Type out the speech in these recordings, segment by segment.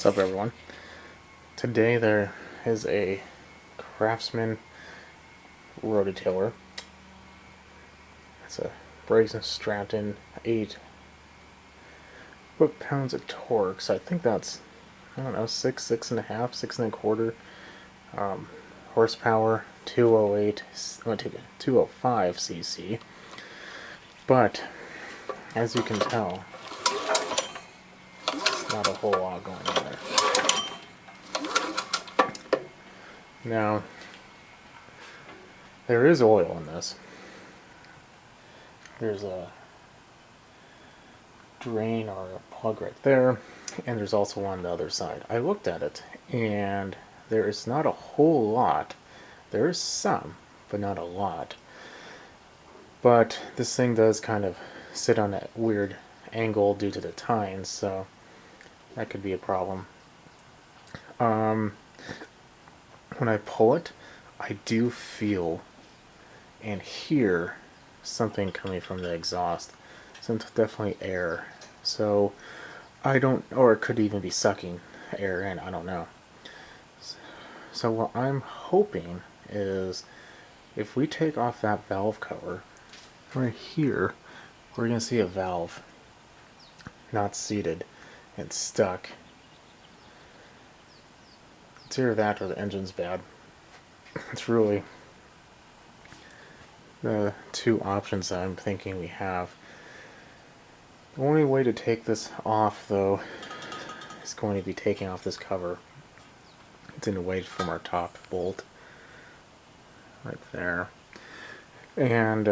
What's up, everyone? Today there is a Craftsman Rototiller. It's a Brazen Stratton 8 foot-pounds of torque, so I think that's, I don't know, 6.5, 6.25 horsepower, 205 cc. But as you can tell, there's not a whole lot going on there. Now, there is oil in this. There's a drain or a plug right there, and there's also one on the other side. I looked at it, and there is not a whole lot. There is some, but not a lot. But this thing does kind of sit on that weird angle due to the tines, so that could be a problem. When I pull it, I do feel and hear something coming from the exhaust. Some definitely air. So I don't, or it could even be sucking air in, I don't know. So what I'm hoping is if we take off that valve cover, right here, we're going to see a valve not seated and stuck. It's either that or the engine's bad. It's really the two options that I'm thinking we have. The only way to take this off, though, is going to be taking off this cover. It's in the way from our top bolt right there. And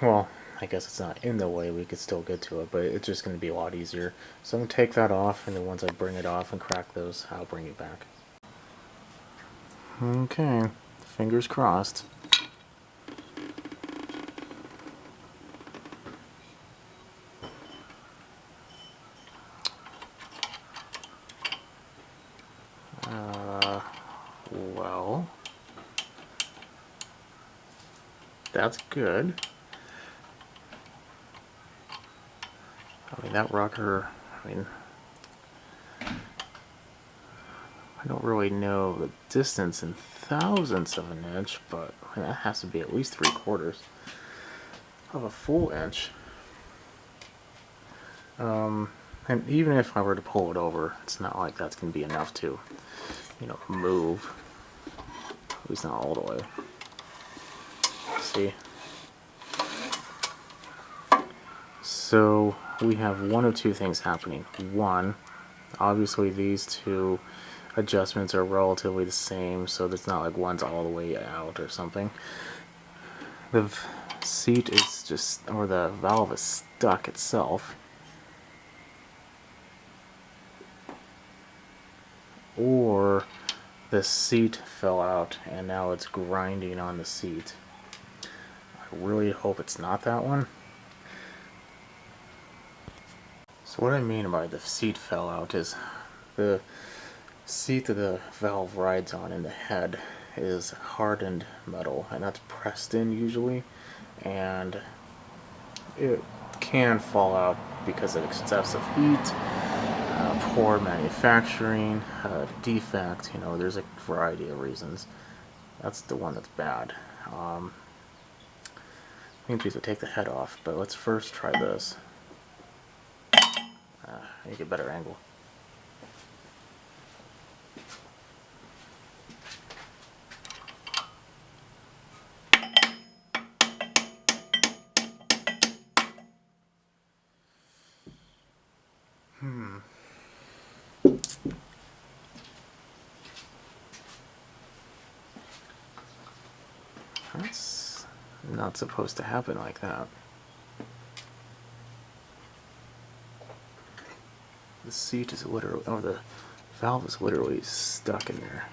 well, I guess it's not in the way, we could still get to it, but it's just going to be a lot easier. So I'm going to take that off, and then once I bring it off and crack those, I'll bring it back. Okay, fingers crossed. Well, that's good. I mean, that rocker, I mean, I don't really know the distance in thousandths of an inch, but I mean, that has to be at least 3/4 of a full inch. And even if I were to pull it over, it's not like that's going to be enough to, you know, move. At least not all the way. See? So we have one of two things happening. One, obviously these two adjustments are relatively the same, so it's not like one's all the way out or something. The seat is just, or the valve is stuck itself. Or the seat fell out and now it's grinding on the seat. I really hope it's not that one. So what I mean by the seat fell out is the seat that the valve rides on in the head is hardened metal, and that's pressed in usually, and it can fall out because of excessive heat, poor manufacturing, defect, you know, there's a variety of reasons. That's the one that's bad. I think we have to take the head off, but let's first try this. Make a better angle. That's not supposed to happen like that. The seat is literally, or the valve is literally stuck in there.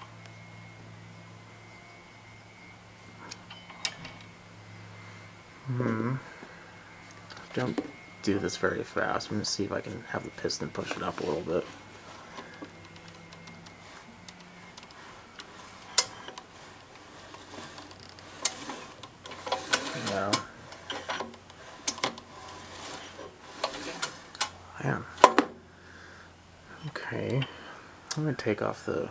Don't do this very fast. I'm going to see if I can have the piston push it up a little bit. No. Man. Okay. going to take off the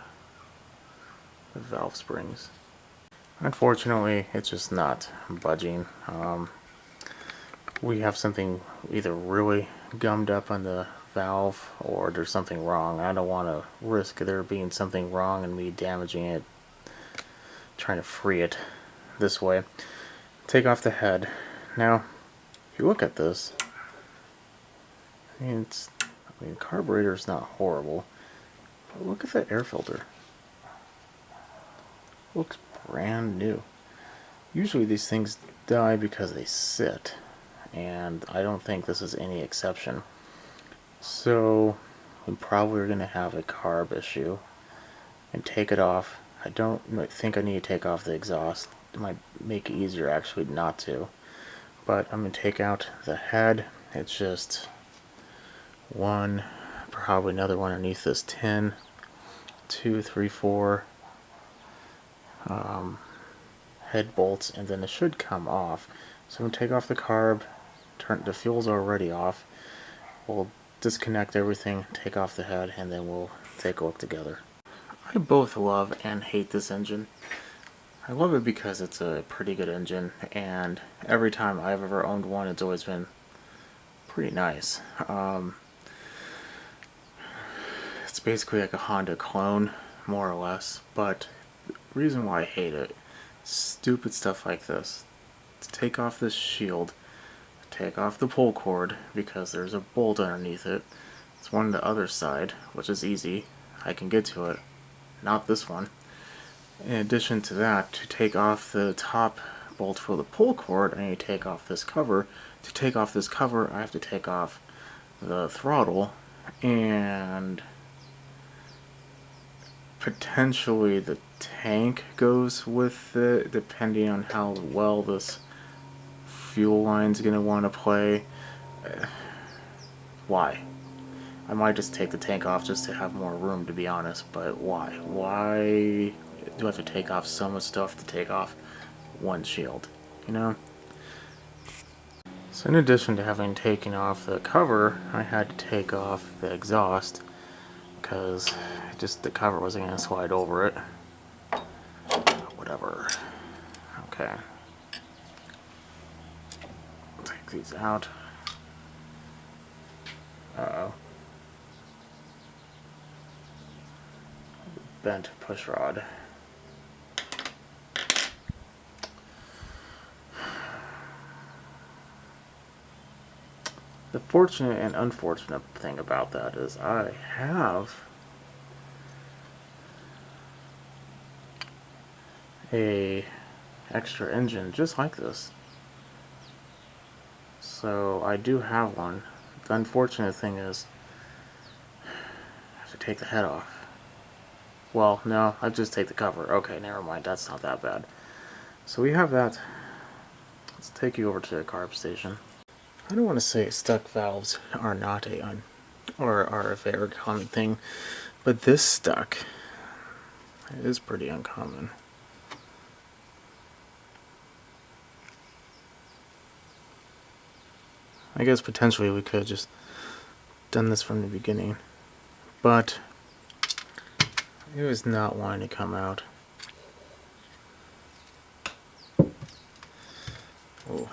valve springs. Unfortunately, it's just not budging. We have something either really gummed up on the valve or there's something wrong. I don't want to risk there being something wrong and me damaging it trying to free it this way. Take off the head. Now, if you look at this, I mean, carburetor's not horrible, but look at that air filter. Looks brand new. Usually these things die because they sit, and I don't think this is any exception. So we probably are going to have a carb issue and take it off. I don't think I need to take off the exhaust. It might make it easier actually not to. But I'm going to take out the head. It's just one, probably another one underneath this tin. 2, 3, 4 head bolts, and then it should come off. So I'm going to take off the carb. The fuel's already off. We'll disconnect everything, take off the head, and then we'll take a look together. I both love and hate this engine. I love it because it's a pretty good engine, and every time I've ever owned one, it's always been pretty nice. It's basically like a Honda clone, more or less, but the reason why I hate it, stupid stuff like this. To take off this shield, take off the pull cord because there's a bolt underneath it. It's one on the other side, which is easy. I can get to it. Not this one. In addition to that, to take off the top bolt for the pull cord, I need to take off this cover. To take off this cover, I have to take off the throttle and potentially the tank goes with it, depending on how well this fuel line's going to want to play. Why? I might just take the tank off just to have more room, to be honest, but why? Why do I have to take off so much stuff to take off one shield, you know? So in addition to having taken off the cover, I had to take off the exhaust because just the cover wasn't going to slide over it. Whatever. Okay. Take these out. Uh-oh. Bent push rod. The fortunate and unfortunate thing about that is I have a extra engine just like this. So I do have one. The unfortunate thing is I have to take the head off. Well, no, I just take the cover. Okay, never mind. That's not that bad. So we have that. Let's take you over to the carb station. I don't want to say stuck valves are not are a very common thing, but this stuck is pretty uncommon. I guess potentially we could have just done this from the beginning, but it was not wanting to come out. Oh,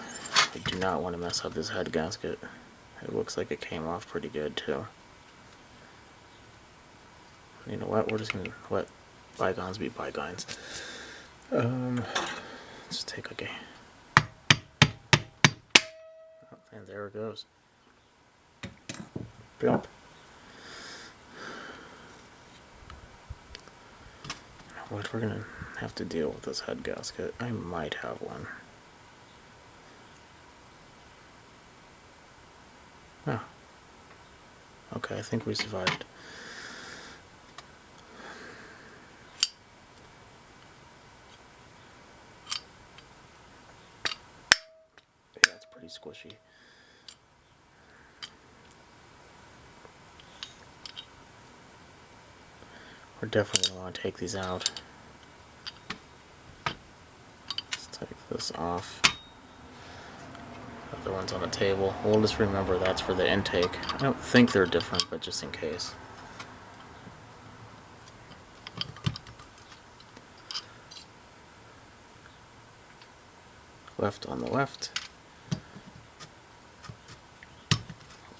I do not want to mess up this head gasket. It looks like it came off pretty good too. You know what? We're just gonna let bygones be bygones. Let's take like a. Oh, and there it goes. Bump. What, we're gonna have to deal with this head gasket. I might have one. Oh. Okay, I think we survived. Yeah, it's pretty squishy. We're definitely going to want to take these out. Let's take this off. Other one's on the table. We'll just remember that's for the intake. I don't think they're different, but just in case. left on the left,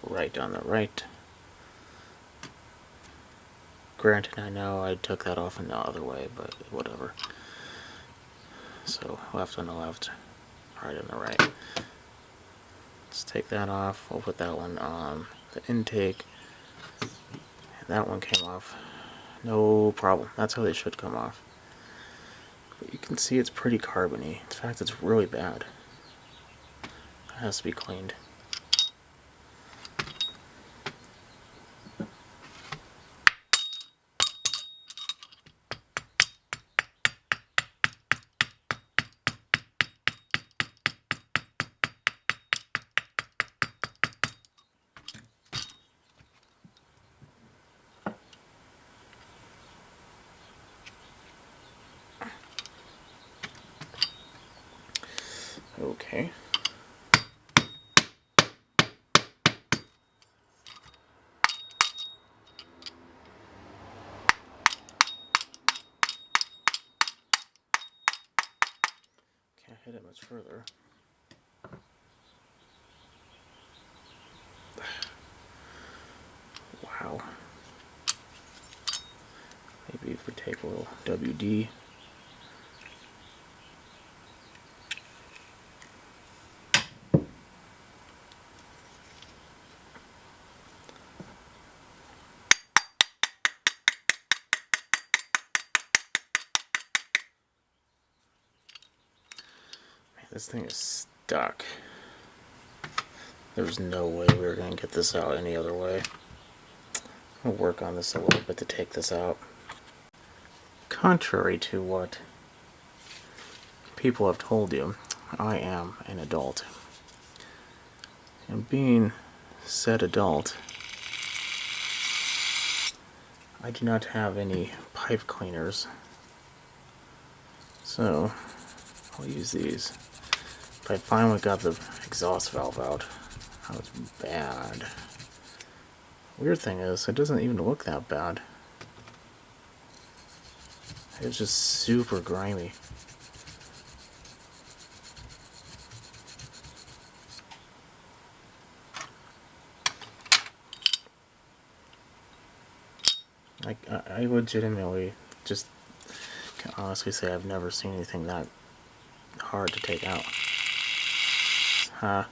right on the right. Granted, I know I took that off in the other way, but whatever. So left on the left, right on the right. Let's take that off. We'll put that one on the intake. And that one came off. No problem. That's how they should come off. But you can see it's pretty carbony. In fact, it's really bad. It has to be cleaned. Okay. Can't hit it much further. Wow. Maybe if we take a little WD. This thing is stuck. There's no way we were going to get this out any other way. I'll work on this a little bit to take this out. Contrary to what people have told you, I am an adult. And being said adult, I do not have any pipe cleaners. So I'll use these. But I finally got the exhaust valve out. That was bad. Weird thing is, it doesn't even look that bad. It's just super grimy. I legitimately just can honestly say I've never seen anything that hard to take out. Huh.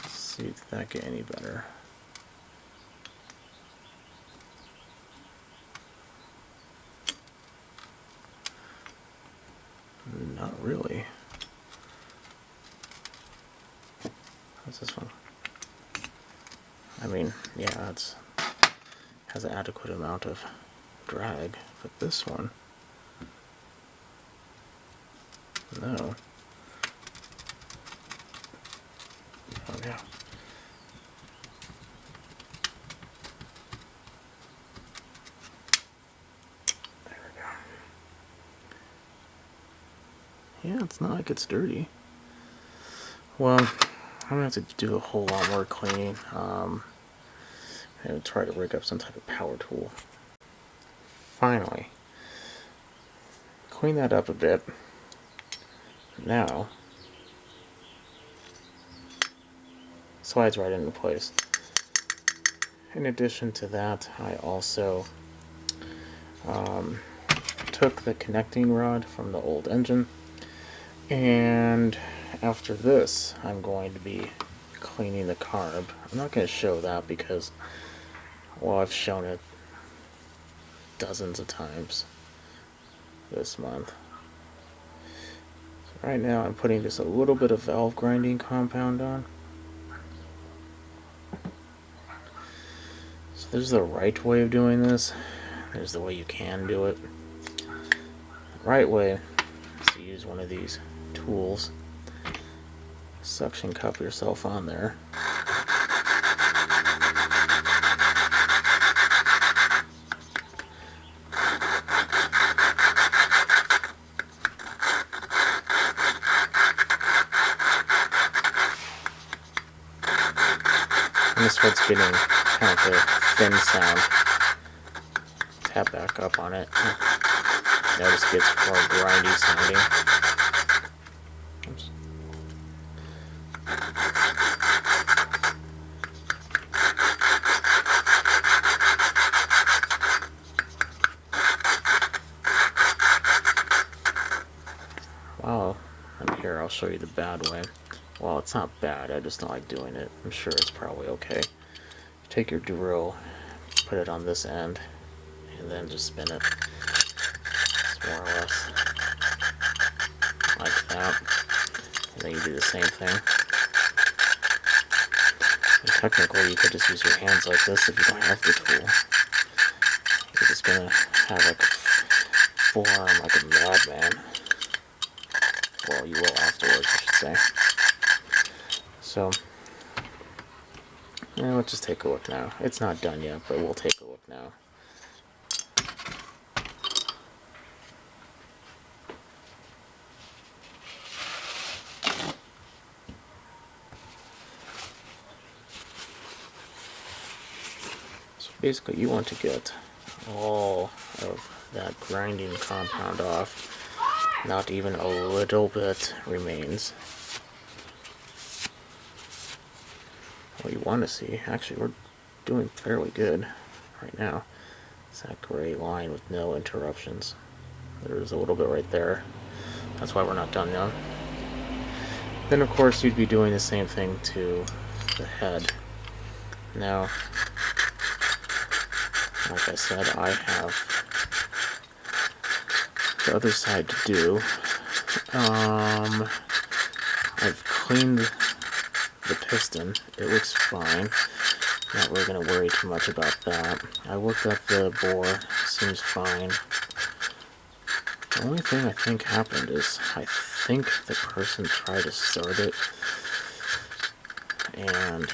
See, did that get any better? Not really. What's this one? I mean, yeah, it's has an adequate amount of drag, but this one, no. Oh yeah. There we go. Yeah, it's not like it's dirty. Well, I'm gonna have to do a whole lot more cleaning. And try to rig up some type of power tool. Finally, clean that up a bit. Now, slides right into place. In addition to that, I also took the connecting rod from the old engine, and after this, I'm going to be cleaning the carb. I'm not going to show that because, well, I've shown it dozens of times this month. So right now I'm putting just a little bit of valve grinding compound on. So there's the right way of doing this. There's the way you can do it. The right way is to use one of these tools. Suction cup yourself on there. And this starts getting kind of a thin sound. Tap back up on it. Notice it gets more grindy sounding. Oops. Wow, and here I'll show you the bad way. Well, it's not bad, I just don't like doing it. I'm sure it's probably okay. You take your drill, put it on this end, and then just spin it. It's more or less like that. And then you do the same thing. And technically, you could just use your hands like this if you don't have the tool. You're just gonna have like a forearm like a madman. Well, you will afterwards, I should say. So, let's just take a look now. It's not done yet, but we'll take a look now. So basically, you want to get all of that grinding compound off. Not even a little bit remains. What you want to see, actually we're doing fairly good right now. It's that gray line with no interruptions. There's a little bit right there. That's why we're not done yet. Then of course you'd be doing the same thing to the head. Now, like I said, I have the other side to do. I've cleaned the piston. It looks fine. Not really going to worry too much about that. I looked at the bore. Seems fine. The only thing I think happened is I think the person tried to start it and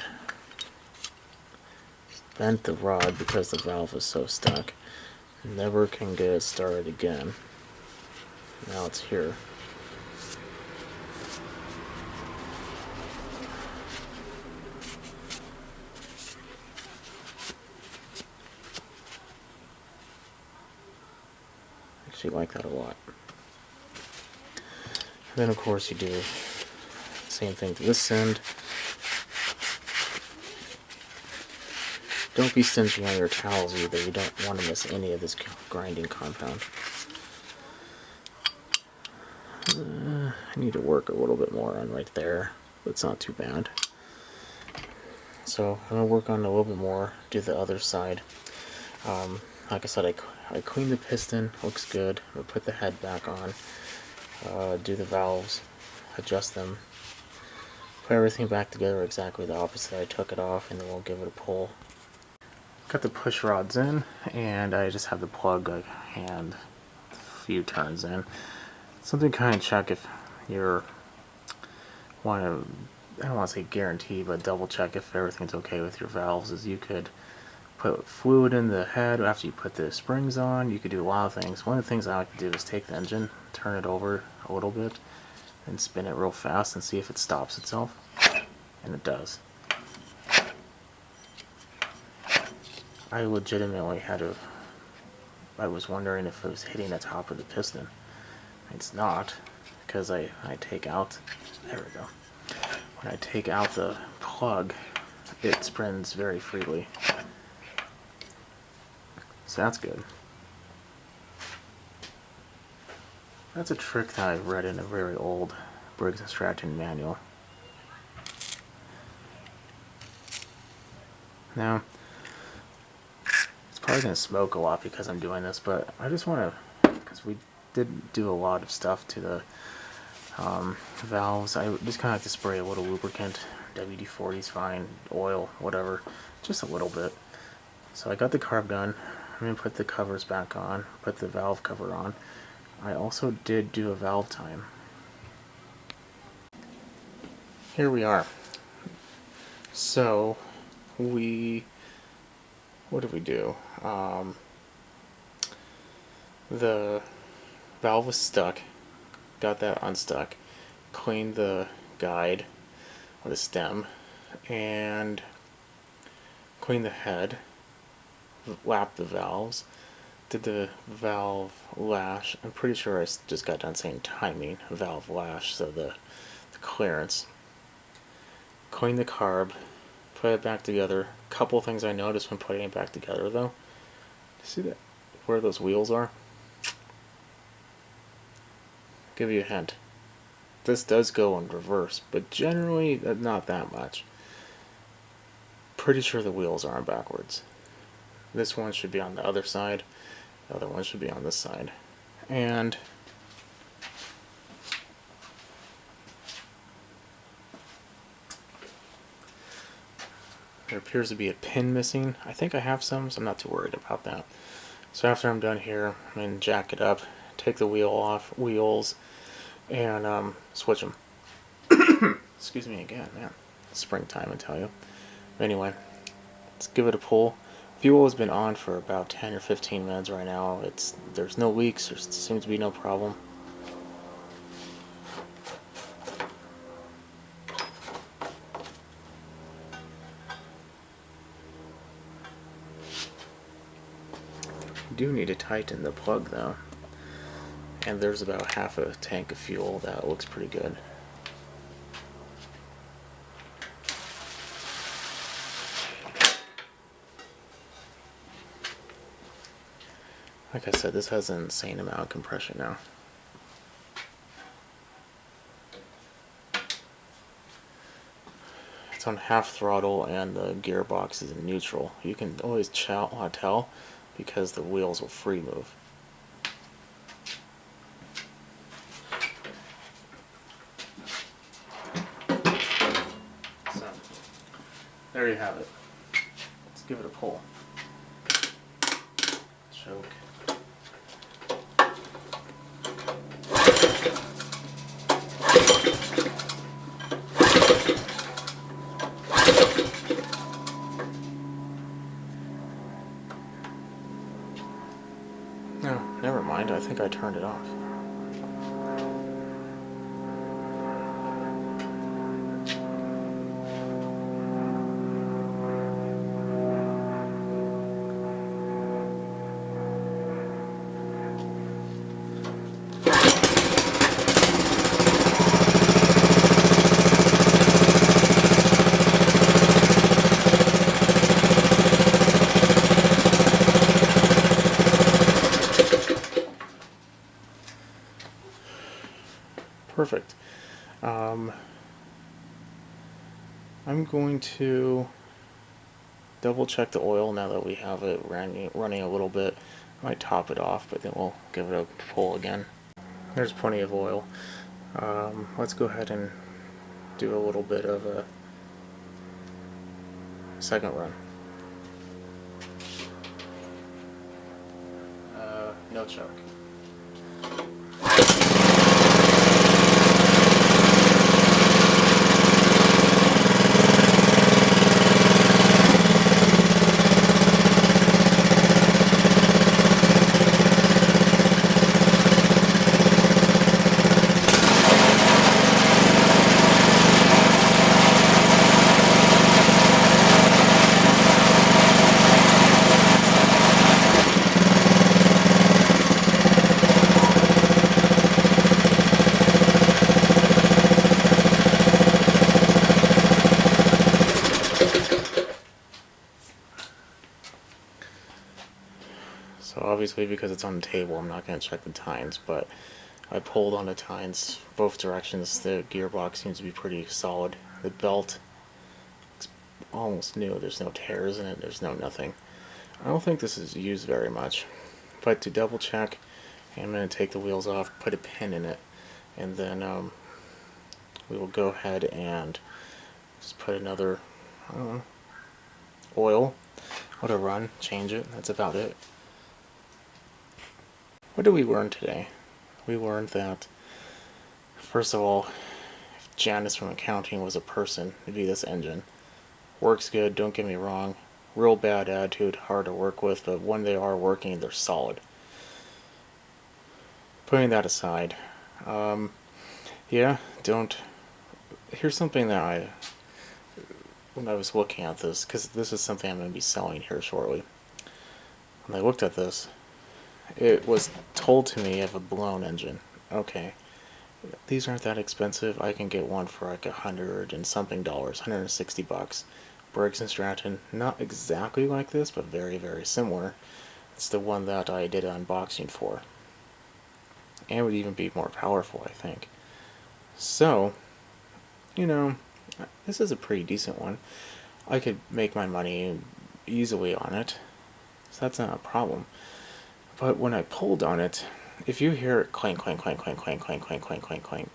bent the rod because the valve is so stuck. Never can get it started again. Now it's here. Actually like that a lot. And then of course you do the same thing to this end. Don't be stingy on your towels either. You don't want to miss any of this grinding compound. I need to work a little bit more on right there, but it's not too bad. So I'm going to work on a little bit more, do the other side. Like I said, I cleaned the piston, looks good. I'll put the head back on, do the valves, adjust them, put everything back together exactly the opposite. I took it off and then we'll give it a pull. Got the push rods in, and I just have the plug and a few turns in. Something kind of check if you're I don't want to say guarantee, but double check if everything's okay with your valves, is you could put fluid in the head after you put the springs on. You could do a lot of things. One of the things I like to do is take the engine, turn it over a little bit, and spin it real fast and see if it stops itself. And it does. I legitimately I was wondering if it was hitting the top of the piston. It's not, because I take out, there we go. When I take out the plug, it spins very freely. So that's good. That's a trick that I read in a very old Briggs & Stratton manual. Now, it's probably going to smoke a lot because I'm doing this, but I just want to, because we did do a lot of stuff to the valves, I just kind of like to spray a little lubricant. WD-40 is fine, oil, whatever, just a little bit. So I got the carb done. I'm going to put the covers back on, put the valve cover on. I also did do a valve time. Here we are. So what did we do? The valve was stuck, got that unstuck, cleaned the guide or the stem, and cleaned the head, lapped the valves, did the valve lash. I'm pretty sure I just got done saying timing, valve lash, so the clearance. Cleaned the carb, put it back together. Couple things I noticed when putting it back together though. See that where those wheels are? Give you a hint. This does go in reverse, but generally not that much. Pretty sure the wheels are on backwards. This one should be on the other side. The other one should be on this side. And there appears to be a pin missing. I think I have some, so I'm not too worried about that. So after I'm done here, I'm going to jack it up, take the wheels, and switch them. Excuse me again, man. Springtime, I tell you. Anyway, let's give it a pull. Fuel has been on for about 10 or 15 minutes right now. There's no leaks. There seems to be no problem. You do need to tighten the plug though. And there's about half a tank of fuel. That looks pretty good. Like I said, this has an insane amount of compression now. It's on half throttle and the gearbox is in neutral. You can always tell because the wheels will free move. So, there you have it. Let's give it a pull. Choke. No, never mind. I think I turned it off. Perfect. I'm going to double check the oil now that we have it running a little bit. I might top it off, but then we'll give it a pull again. There's plenty of oil. Let's go ahead and do a little bit of a second run. No choke. So obviously because it's on the table I'm not going to check the tines, but I pulled on the tines both directions. The gearbox seems to be pretty solid. The belt is almost new. There's no tears in it. There's no nothing. I don't think this is used very much. But to double check, I'm going to take the wheels off, put a pin in it, and then we will go ahead and just put another oil, let it run, change it. That's about it. What did we learn today? We learned that, first of all, if Janice from accounting was a person, it'd be this engine. Works good, don't get me wrong. Real bad attitude, hard to work with, but when they are working, they're solid. Putting that aside, yeah, here's something that when I was looking at this, because this is something I'm going to be selling here shortly, when I looked at this, it was told to me of a blown engine. Okay, these aren't that expensive. I can get one for like $100 and something, $160. Briggs and Stratton, not exactly like this, but very, very similar. It's the one that I did an unboxing for. And it would even be more powerful, I think. So, you know, this is a pretty decent one. I could make my money easily on it, so that's not a problem. But when I pulled on it, if you hear it clank, clank, clank, clank, clank, clank, clank, clank, clank, clank,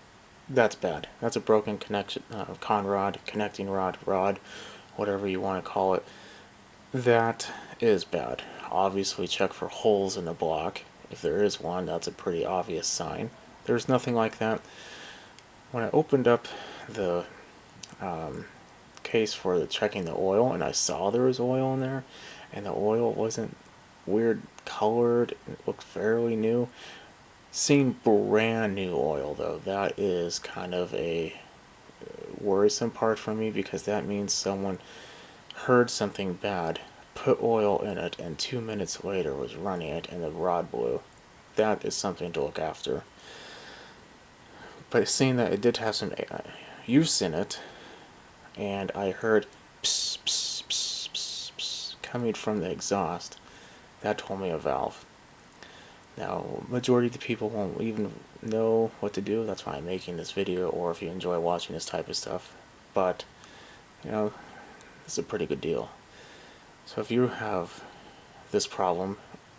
that's bad. That's a broken connection, con rod, connecting rod, whatever you want to call it. That is bad. Obviously check for holes in the block. If there is one, that's a pretty obvious sign. There's nothing like that. When I opened up the case for checking the oil, and I saw there was oil in there, and the oil wasn't weird colored, it looked fairly new. Seeing brand new oil though, that is kind of a worrisome part for me, because that means someone heard something bad, put oil in it, and 2 minutes later was running it and the rod blew. That is something to look after. But seeing that it did have some use in it, and I heard pss, pss, pss, pss, pss, coming from the exhaust, that told me a valve. Now, majority of the people won't even know what to do. That's why I'm making this video, or if you enjoy watching this type of stuff. But, you know, it's a pretty good deal. So if you have this problem,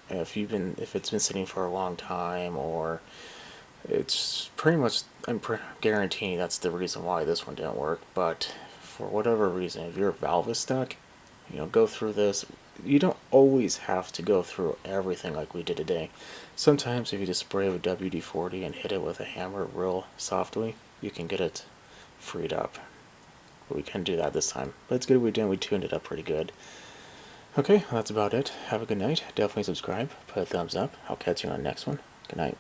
if it's been sitting for a long time, or it's pretty much, I'm guaranteeing that's the reason why this one didn't work. But for whatever reason, if your valve is stuck, go through this. You don't always have to go through everything like we did today. Sometimes if you just spray with WD-40 and hit it with a hammer real softly, you can get it freed up. But we couldn't do that this time. But it's good we did. We tuned it up pretty good. Okay, well, that's about it. Have a good night. Definitely subscribe. Put a thumbs up. I'll catch you on the next one. Good night.